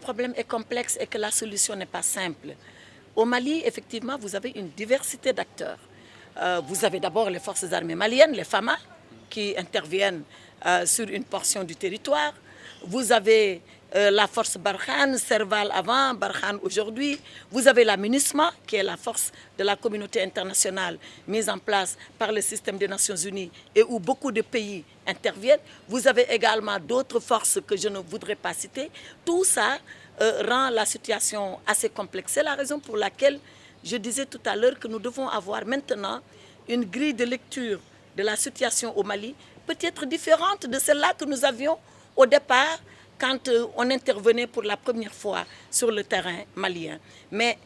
problème est complexe et que la solution n'est pas simple. Au Mali, effectivement, vous avez une diversité d'acteurs. Vous avez d'abord les forces armées maliennes, les FAMA, qui interviennent sur une portion du territoire. Vous avez la force Barkhane, Serval avant, Barkhane aujourd'hui. Vous avez la MINUSMA, qui est la force de la communauté internationale mise en place par le système des Nations Unies et où beaucoup de pays interviennent. Vous avez également d'autres forces que je ne voudrais pas citer. Tout ça rend la situation assez complexe. C'est la raison pour laquelle je disais tout à l'heure que nous devons avoir maintenant une grille de lecture de la situation au Mali, peut-être différente de celle-là que nous avions au départ quand on intervenait pour la première fois sur le terrain malien. Mais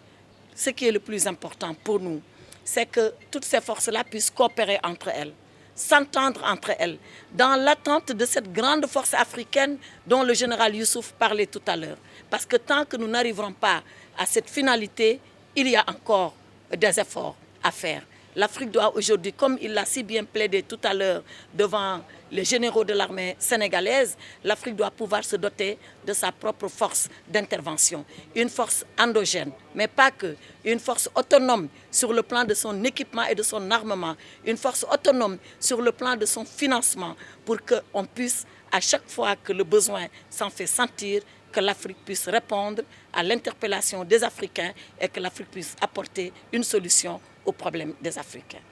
ce qui est le plus important pour nous, c'est que toutes ces forces-là puissent coopérer entre elles, s'entendre entre elles, dans l'attente de cette grande force africaine dont le général Youssouf parlait tout à l'heure. Parce que tant que nous n'arriverons pas à cette finalité, il y a encore des efforts à faire. L'Afrique doit aujourd'hui, comme il l'a si bien plaidé tout à l'heure devant les généraux de l'armée sénégalaise, l'Afrique doit pouvoir se doter de sa propre force d'intervention. Une force endogène, mais pas que. Une force autonome sur le plan de son équipement et de son armement. Une force autonome sur le plan de son financement pour qu'on puisse, à chaque fois que le besoin s'en fait sentir, que l'Afrique puisse répondre à l'interpellation des Africains et que l'Afrique puisse apporter une solution aux problèmes des Africains.